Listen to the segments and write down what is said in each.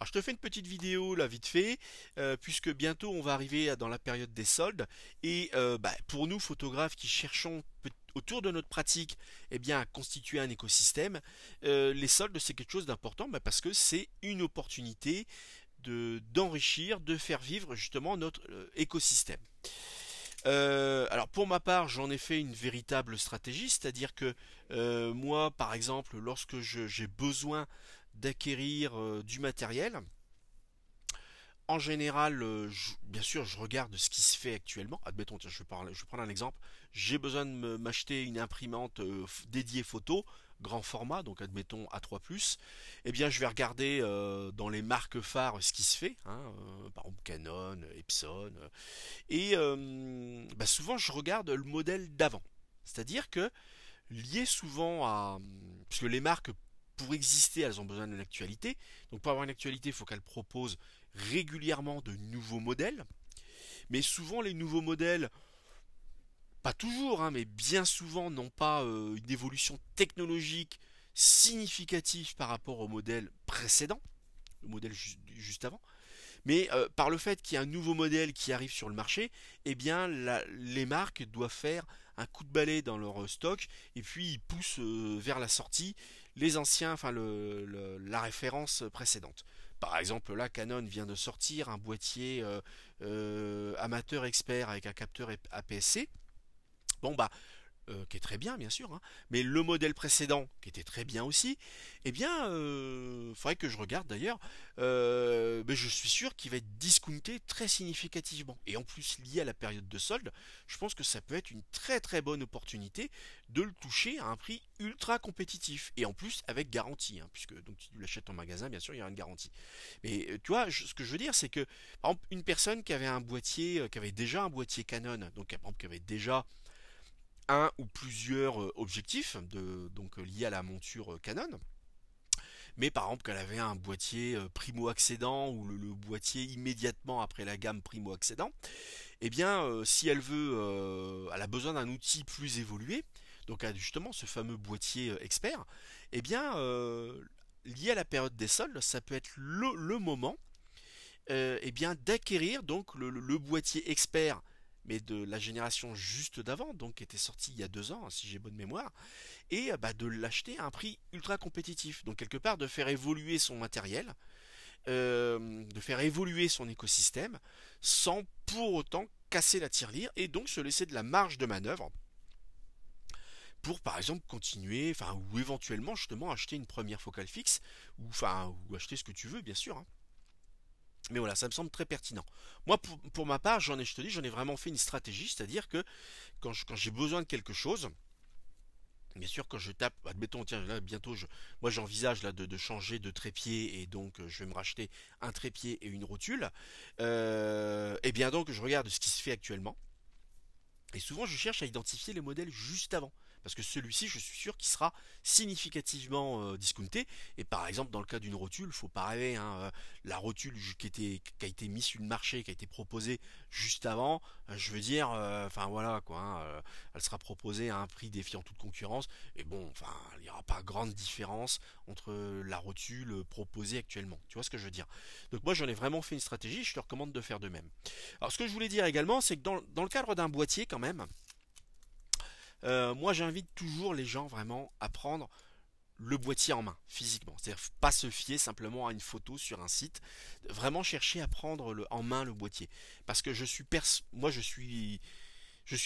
Alors je te fais une petite vidéo là vite fait, puisque bientôt on va arriver dans la période des soldes et pour nous photographes qui cherchons autour de notre pratique à constituer un écosystème, les soldes c'est quelque chose d'important parce que c'est une opportunité d'enrichir, de faire vivre justement notre écosystème. Alors pour ma part, j'en ai fait une véritable stratégie, c'est-à-dire que moi, par exemple, lorsque j'ai besoin d'acquérir du matériel, en général, bien sûr, je regarde ce qui se fait actuellement. Admettons, tiens, je vais prendre un exemple. J'ai besoin de m'acheter une imprimante dédiée photo, grand format, donc admettons A3+. Eh bien, je vais regarder dans les marques phares ce qui se fait, hein, par exemple Canon, Epson, souvent, je regarde le modèle d'avant. C'est-à-dire que lié souvent à... Puisque les marques, pour exister, elles ont besoin d'une actualité. Donc pour avoir une actualité, il faut qu'elles proposent régulièrement de nouveaux modèles. Mais souvent, les nouveaux modèles, pas toujours, hein, mais bien souvent, n'ont pas une évolution technologique significative par rapport au modèle précédent, le modèle juste avant. Mais par le fait qu'il y a un nouveau modèle qui arrive sur le marché, eh bien les marques doivent faire un coup de balai dans leur stock et puis ils poussent vers la sortie les anciens, enfin la référence précédente. Par exemple, là, Canon vient de sortir un boîtier amateur expert avec un capteur APS-C. Bon bah qui est très bien bien sûr, hein, mais le modèle précédent, qui était très bien aussi, faudrait que je regarde d'ailleurs, mais je suis sûr qu'il va être discounté très significativement. Et en plus lié à la période de solde, je pense que ça peut être une très très bonne opportunité de le toucher à un prix ultra compétitif. Et en plus avec garantie, hein, puisque donc tu l'achètes en magasin, bien sûr il y aura une garantie. Mais tu vois, ce que je veux dire, c'est que par exemple une personne qui avait un boîtier, qui avait déjà un boîtier Canon, donc par exemple qui avait déjà un ou plusieurs objectifs donc liés à la monture Canon, mais par exemple qu'elle avait un boîtier primo accédant ou le boîtier immédiatement après la gamme primo accédant, si elle veut, elle a besoin d'un outil plus évolué, donc justement ce fameux boîtier expert, eh bien lié à la période des soldes, ça peut être le moment d'acquérir donc le boîtier expert mais de la génération juste d'avant, donc qui était sorti il y a 2 ans, hein, si j'ai bonne mémoire, et de l'acheter à un prix ultra compétitif. Donc quelque part de faire évoluer son matériel, de faire évoluer son écosystème, sans pour autant casser la tirelire, et donc se laisser de la marge de manœuvre pour par exemple continuer, enfin ou éventuellement justement acheter une première focale fixe, ou acheter ce que tu veux bien sûr, hein. Mais voilà, ça me semble très pertinent. Moi, pour ma part, je te dis, j'en ai vraiment fait une stratégie, c'est-à-dire que quand j'ai besoin de quelque chose, bien sûr, quand je tape, admettons, tiens, là, bientôt, moi, j'envisage là de changer de trépied et donc je vais me racheter un trépied et une rotule. Et bien donc, je regarde ce qui se fait actuellement. Et souvent, je cherche à identifier les modèles juste avant. Parce que celui-ci, je suis sûr qu'il sera significativement discounté. Et par exemple, dans le cas d'une rotule, faut pas rêver, hein, la rotule qui a été mise sur le marché, qui a été proposée juste avant, je veux dire, enfin voilà quoi, hein, elle sera proposée à un prix défiant toute concurrence. Et bon, enfin, il n'y aura pas grande différence entre la rotule proposée actuellement. Tu vois ce que je veux dire? Donc moi, j'en ai vraiment fait une stratégie. Je te recommande de faire de même. Alors, ce que je voulais dire également, c'est que dans le cadre d'un boîtier, quand même, moi j'invite toujours les gens vraiment à prendre le boîtier en main, physiquement. C'est-à-dire pas se fier simplement à une photo sur un site, vraiment chercher à prendre en main le boîtier. Parce que moi je suis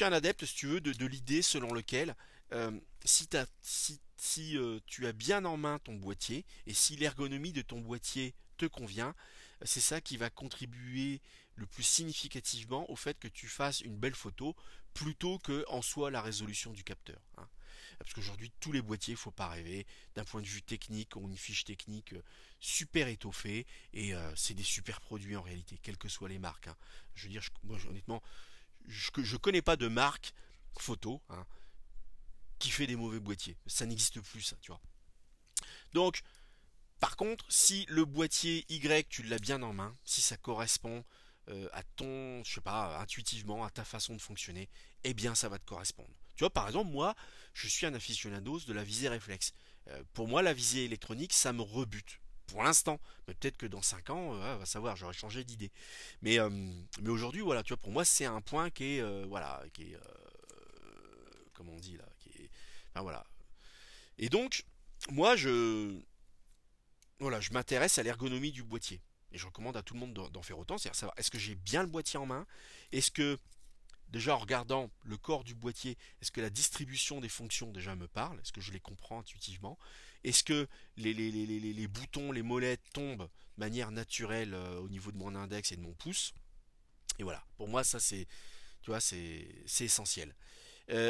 un adepte, si tu veux, de l'idée selon lequel si tu as bien en main ton boîtier et si l'ergonomie de ton boîtier te convient, c'est ça qui va contribuer le plus significativement au fait que tu fasses une belle photo plutôt que en soi la résolution du capteur, hein. Parce qu'aujourd'hui tous les boîtiers, il ne faut pas rêver, d'un point de vue technique, ont une fiche technique super étoffée et c'est des super produits en réalité, quelles que soient les marques, hein. Je veux dire, moi honnêtement, je connais pas de marque photo, hein, qui fait des mauvais boîtiers. Ça n'existe plus, ça, tu vois. Donc, par contre, si le boîtier Y, tu l'as bien en main, si ça correspond à ton, je sais pas, intuitivement, à ta façon de fonctionner, eh bien, ça va te correspondre. Tu vois, par exemple, moi, je suis un aficionados de la visée réflexe. Pour moi, la visée électronique, ça me rebute. pour l'instant. Mais peut-être que dans 5 ans, on va savoir, j'aurais changé d'idée. Mais aujourd'hui, voilà, tu vois, pour moi, c'est un point qui est, voilà, qui est, comment on dit là, qui est, enfin voilà. Et donc, moi, voilà, je m'intéresse à l'ergonomie du boîtier. Et je recommande à tout le monde d'en faire autant, c'est-à-dire savoir est-ce que j'ai bien le boîtier en main, est-ce que déjà en regardant le corps du boîtier, est-ce que la distribution des fonctions déjà me parle, est-ce que je les comprends intuitivement, est-ce que les boutons, les molettes tombent de manière naturelle au niveau de mon index et de mon pouce. Et voilà, pour moi ça c'est, tu vois, c'est essentiel.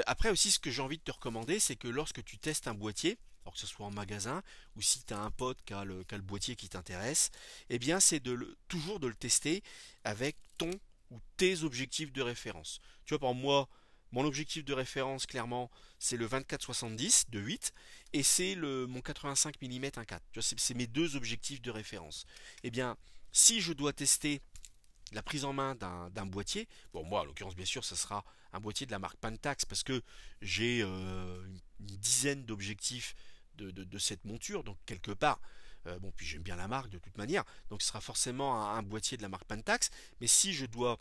Après aussi, ce que j'ai envie de te recommander, c'est que lorsque tu testes un boîtier, alors que ce soit en magasin ou si tu as un pote qui a le boîtier qui t'intéresse, eh bien c'est toujours de le tester avec ton ou tes objectifs de référence. Tu vois, pour moi, mon objectif de référence, clairement, c'est le 24-70 de 8 et c'est mon 85 mm 1.4. Tu vois, c'est mes deux objectifs de référence. Eh bien, si je dois tester la prise en main d'un boîtier, bon moi en l'occurrence bien sûr ce sera un boîtier de la marque Pentax parce que j'ai une dizaine d'objectifs de cette monture, donc quelque part, bon puis j'aime bien la marque de toute manière, donc ce sera forcément un boîtier de la marque Pentax, mais si je dois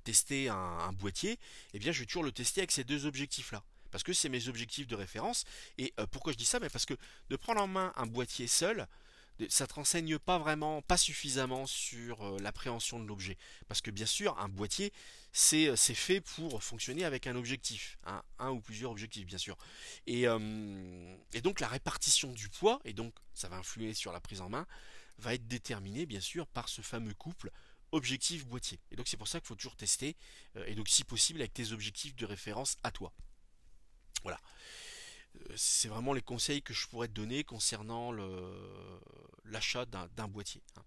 tester un boîtier, eh bien je vais toujours le tester avec ces deux objectifs là. Parce que c'est mes objectifs de référence. Et pourquoi je dis ça? Mais parce que de prendre en main un boîtier seul, ça te renseigne pas vraiment, pas suffisamment sur l'appréhension de l'objet. Parce que bien sûr, un boîtier, c'est fait pour fonctionner avec un objectif, hein, un ou plusieurs objectifs bien sûr. Et donc la répartition du poids, et donc ça va influer sur la prise en main, va être déterminée bien sûr par ce fameux couple objectif boîtier. Et donc c'est pour ça qu'il faut toujours tester, et donc si possible avec tes objectifs de référence à toi. Voilà. C'est vraiment les conseils que je pourrais te donner concernant l'achat d'un boîtier, hein.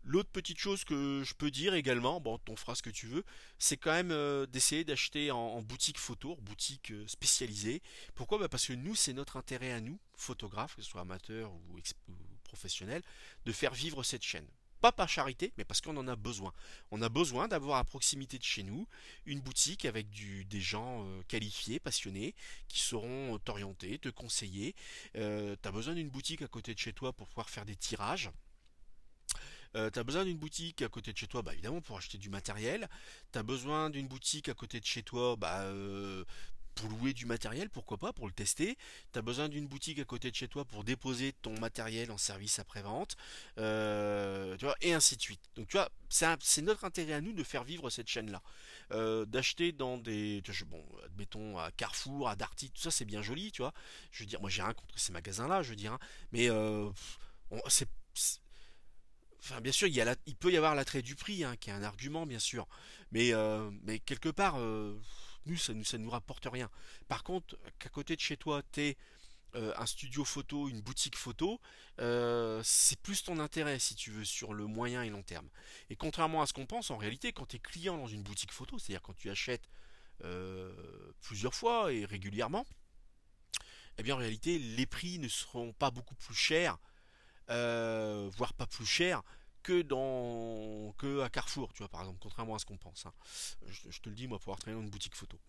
L'autre petite chose que je peux dire également, bon, on fera ce que tu veux, c'est quand même d'essayer d'acheter en boutique photo, boutique spécialisée. Pourquoi? Bah parce que nous, c'est notre intérêt à nous, photographes, que ce soit amateurs ou professionnels, de faire vivre cette chaîne. Pas par charité, mais parce qu'on en a besoin. On a besoin d'avoir à proximité de chez nous une boutique avec des gens qualifiés, passionnés, qui sauront t'orienter, te conseiller. Tu as besoin d'une boutique à côté de chez toi pour pouvoir faire des tirages. Tu as besoin d'une boutique à côté de chez toi, bah évidemment pour acheter du matériel. Tu as besoin d'une boutique à côté de chez toi, pour louer du matériel, pourquoi pas, pour le tester. Tu as besoin d'une boutique à côté de chez toi pour déposer ton matériel en service après-vente, tu vois, et ainsi de suite. Donc tu vois, c'est notre intérêt à nous de faire vivre cette chaîne-là. D'acheter dans bon, admettons à Carrefour, à Darty, tout ça c'est bien joli, tu vois. Je veux dire, moi j'ai rien contre ces magasins-là, je veux dire, hein, mais enfin, bien sûr, il peut y avoir l'attrait du prix, hein, qui est un argument, bien sûr. Mais quelque part, ça nous rapporte rien. Par contre, qu'à côté de chez toi, t'aies un studio photo, une boutique photo, c'est plus ton intérêt, si tu veux, sur le moyen et long terme. Et contrairement à ce qu'on pense, en réalité, quand tu es client dans une boutique photo, c'est-à-dire quand tu achètes plusieurs fois et régulièrement, eh bien, en réalité, les prix ne seront pas beaucoup plus chers, voire pas plus cher que à Carrefour, tu vois, par exemple, contrairement à ce qu'on pense, hein. Je te le dis, moi, pour avoir travaillé dans une boutique photo.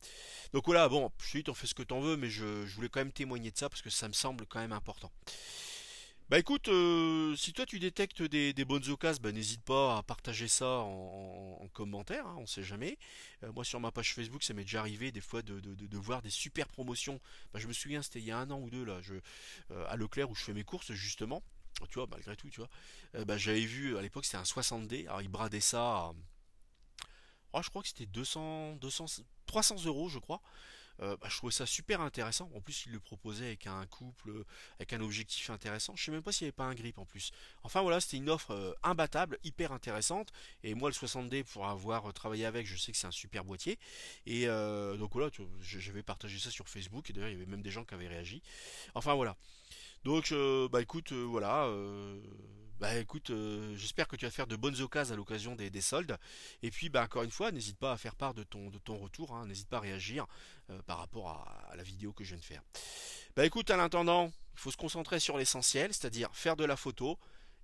Donc voilà, bon, je te dis, t'en fais ce que t'en veux, mais je voulais quand même témoigner de ça parce que ça me semble quand même important. Bah écoute, si toi tu détectes des bonnes occasions, bah n'hésite pas à partager ça en commentaire, hein, on sait jamais. Moi sur ma page Facebook, ça m'est déjà arrivé des fois de voir des super promotions. Bah, je me souviens, c'était il y a 1 an ou 2 là, à Leclerc où je fais mes courses justement. Tu vois, malgré tout, tu vois. Bah, j'avais vu à l'époque c'était un 60D, alors ils bradaient ça à, oh, je crois que c'était 300 € je crois. Bah, je trouvais ça super intéressant. En plus, il le proposait avec un couple, avec un objectif intéressant. Je sais même pas s'il n'y avait pas un grip en plus. Enfin voilà, c'était une offre imbattable, hyper intéressante. Et moi, le 60D, pour avoir travaillé avec, je sais que c'est un super boîtier. Et donc voilà, j'avais partagé ça sur Facebook. Et d'ailleurs, il y avait même des gens qui avaient réagi. Enfin voilà. Donc, bah écoute, voilà. Bah écoute, j'espère que tu vas faire de bonnes occasions à l'occasion des soldes. Et puis, bah encore une fois, n'hésite pas à faire part de ton retour, hein. N'hésite pas à réagir par rapport à la vidéo que je viens de faire. Bah écoute, à l'intendant, il faut se concentrer sur l'essentiel, c'est-à-dire faire de la photo,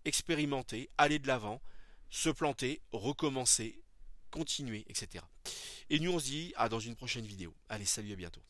expérimenter, aller de l'avant, se planter, recommencer, continuer, etc. Et nous, on se dit à dans une prochaine vidéo. Allez, salut, à bientôt.